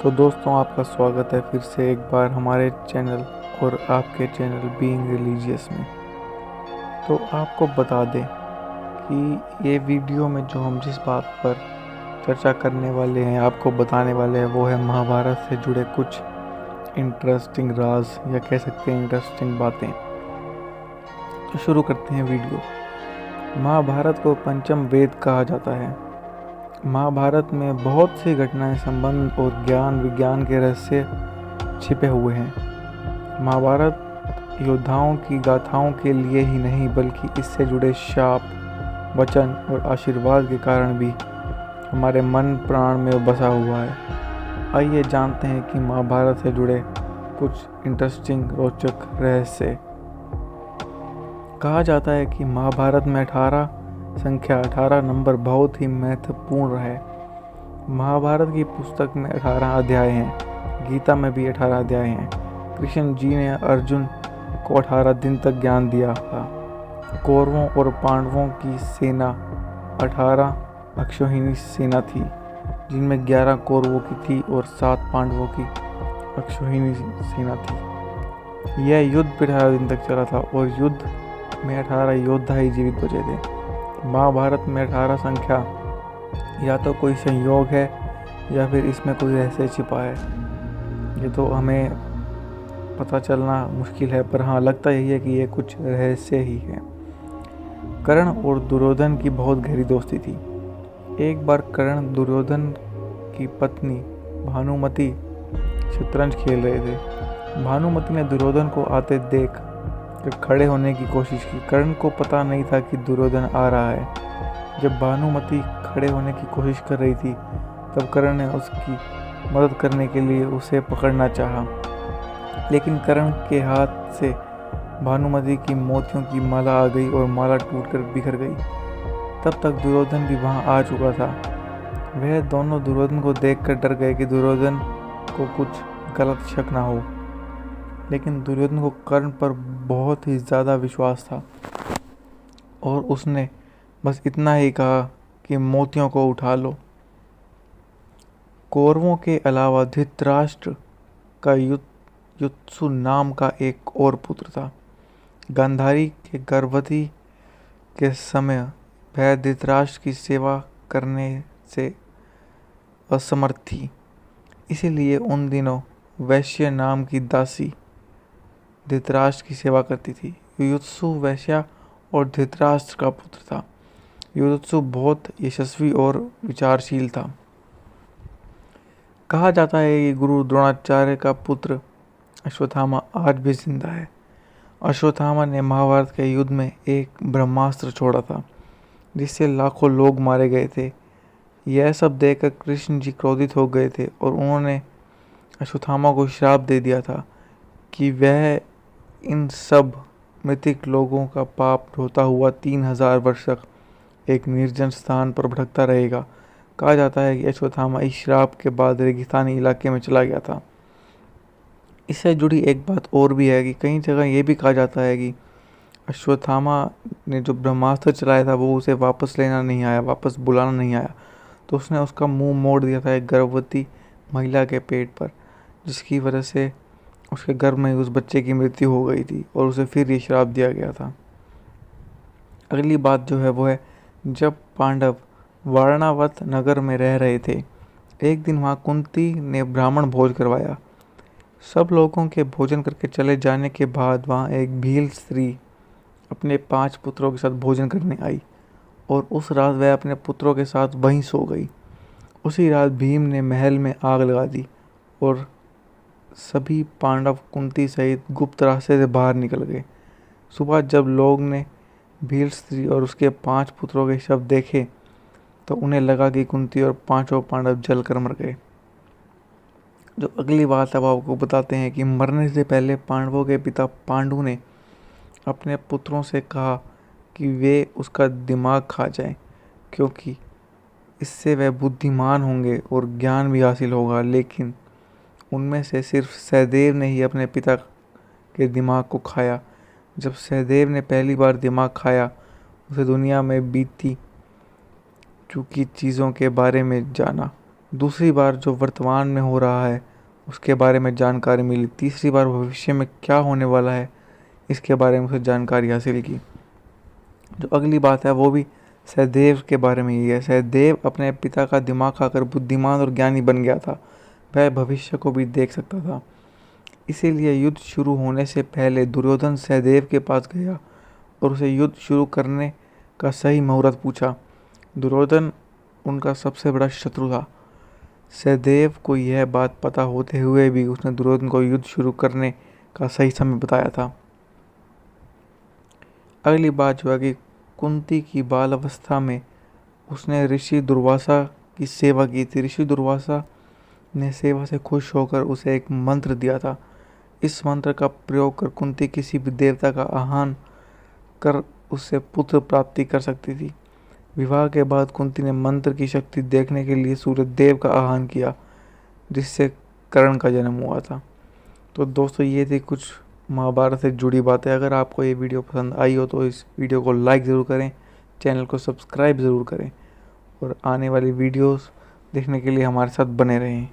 तो दोस्तों, आपका स्वागत है फिर से एक बार हमारे चैनल और आपके चैनल बीइंग रिलीजियस में। तो आपको बता दें कि ये वीडियो में जो हम जिस बात पर चर्चा करने वाले हैं, आपको बताने वाले हैं, वो है महाभारत से जुड़े कुछ इंटरेस्टिंग राज या कह सकते हैं इंटरेस्टिंग बातें। तो शुरू करते हैं वीडियो। महाभारत को पंचम वेद कहा जाता है। महाभारत में बहुत सी घटनाएं, संबंध और ज्ञान विज्ञान के रहस्य छिपे हुए हैं। महाभारत योद्धाओं की गाथाओं के लिए ही नहीं, बल्कि इससे जुड़े शाप, वचन और आशीर्वाद के कारण भी हमारे मन प्राण में बसा हुआ है। आइए जानते हैं कि महाभारत से जुड़े कुछ इंटरेस्टिंग रोचक रहस्य। कहा जाता है कि महाभारत में 18 नंबर बहुत ही महत्वपूर्ण है। महाभारत की पुस्तक में 18 अध्याय हैं। गीता में भी 18 अध्याय हैं। कृष्ण जी ने अर्जुन को 18 दिन तक ज्ञान दिया था। कौरवों और पांडवों की सेना 18 अक्षौहिणी सेना थी, जिनमें 11 कौरवों की थी और 7 पांडवों की अक्षौहिणी सेना थी। यह युद्ध 18 दिन तक चला था और युद्ध में 18 योद्धा ही जीवित बचे थे। महाभारत में 18 संख्या या तो कोई संयोग है या फिर इसमें कोई रहस्य छिपा है। ये तो हमें पता चलना मुश्किल है, पर हाँ, लगता यही है कि ये कुछ रहस्य ही है। कर्ण और दुर्योधन की बहुत गहरी दोस्ती थी। एक बार कर्ण दुर्योधन की पत्नी भानुमति शतरंज खेल रहे थे। भानुमति ने दुर्योधन को आते देख खड़े होने की कोशिश की। कर्ण को पता नहीं था कि दुर्योधन आ रहा है। जब भानुमति खड़े होने की कोशिश कर रही थी, तब कर्ण ने उसकी मदद करने के लिए उसे पकड़ना चाहा, लेकिन कर्ण के हाथ से भानुमति की मोतियों की माला आ गई और माला टूटकर बिखर गई। तब तक दुर्योधन भी वहां आ चुका था। वह दोनों दुर्योधन को देखकर डर गए कि दुर्योधन को कुछ गलत शक ना हो, लेकिन दुर्योधन को कर्ण पर बहुत ही ज़्यादा विश्वास था और उसने बस इतना ही कहा कि मोतियों को उठा लो। कौरवों के अलावा धृतराष्ट्र का युत्सु नाम का एक और पुत्र था। गांधारी के गर्भवती के समय वह धृतराष्ट्र की सेवा करने से असमर्थ थी, इसीलिए उन दिनों वैश्य नाम की दासी धृतराष्ट्र की सेवा करती थी। युयुत्सु वैश्या और धृतराष्ट्र का पुत्र था। युयुत्सु बहुत यशस्वी और विचारशील था। कहा जाता है कि गुरु द्रोणाचार्य का पुत्र अश्वत्थामा आज भी जिंदा है। अश्वत्थामा ने महाभारत के युद्ध में एक ब्रह्मास्त्र छोड़ा था, जिससे लाखों लोग मारे गए थे। यह सब देखकर कृष्ण जी क्रोधित हो गए थे और उन्होंने अश्वत्थामा को श्राप दे दिया था कि वह इन सब मृतक लोगों का पाप ढोता हुआ 3000 वर्ष तक एक निर्जन स्थान पर भटकता रहेगा। कहा जाता है कि अश्वत्थामा इस श्राप के बाद रेगिस्तानी इलाके में चला गया था। इससे जुड़ी एक बात और भी है कि कई जगह ये भी कहा जाता है कि अश्वत्थामा ने जो ब्रह्मास्त्र चलाया था वो उसे वापस लेना नहीं आया, वापस बुलाना नहीं आया, तो उसने उसका मुंह मोड़ दिया था एक गर्भवती महिला के पेट पर, जिसकी वजह से उसके गर्भ में उस बच्चे की मृत्यु हो गई थी और उसे फिर ये श्राप दिया गया था। अगली बात जो है वो है, जब पांडव वारणावत नगर में रह रहे थे, एक दिन वहाँ कुंती ने ब्राह्मण भोज करवाया। सब लोगों के भोजन करके चले जाने के बाद वहाँ एक भील स्त्री अपने 5 पुत्रों के साथ भोजन करने आई और उस रात वह अपने पुत्रों के साथ वहीं सो गई। उसी रात भीम ने महल में आग लगा दी और सभी पांडव कुंती सहित गुप्त रास्ते से बाहर निकल गए। सुबह जब लोग ने भील स्त्री और उसके 5 पुत्रों के शव देखे, तो उन्हें लगा कि कुंती और 5 पांडव जलकर मर गए। जो अगली बात अब आपको बताते हैं कि मरने से पहले पांडवों के पिता पांडु ने अपने पुत्रों से कहा कि वे उसका दिमाग खा जाएं, क्योंकि इससे वह बुद्धिमान होंगे और ज्ञान भी हासिल होगा। लेकिन उनमें से सिर्फ सहदेव ने ही अपने पिता के दिमाग को खाया। जब सहदेव ने पहली बार दिमाग खाया, उसे दुनिया में बीती चुकी चीज़ों के बारे में जाना दूसरी बार जो वर्तमान में हो रहा है उसके बारे में जानकारी मिली। तीसरी बार भविष्य में क्या होने वाला है इसके बारे में उसे जानकारी हासिल की। जो अगली बात है वो भी सहदेव के बारे में ही है। सहदेव अपने पिता का दिमाग खाकर बुद्धिमान और ज्ञानी बन गया था। वह भविष्य को भी देख सकता था। इसीलिए युद्ध शुरू होने से पहले दुर्योधन सहदेव के पास गया और उसे युद्ध शुरू करने का सही मुहूर्त पूछा। दुर्योधन उनका सबसे बड़ा शत्रु था। सहदेव को यह बात पता होते हुए भी उसने दुर्योधन को युद्ध शुरू करने का सही समय बताया था। अगली बात जो है कि कुंती की बाल अवस्था में उसने ऋषि दुर्वासा की सेवा की थी। ऋषि दुर्वासा ने सेवा से खुश होकर उसे एक मंत्र दिया था। इस मंत्र का प्रयोग कर कुंती किसी भी देवता का आह्वान कर उससे पुत्र प्राप्ति कर सकती थी। विवाह के बाद कुंती ने मंत्र की शक्ति देखने के लिए सूर्य देव का आह्वान किया, जिससे कर्ण का जन्म हुआ था। तो दोस्तों ये थी कुछ महाभारत से जुड़ी बातें। अगर आपको ये वीडियो पसंद आई हो तो इस वीडियो को लाइक ज़रूर करें, चैनल को सब्सक्राइब ज़रूर करें और आने वाली वीडियोस देखने के लिए हमारे साथ बने रहें।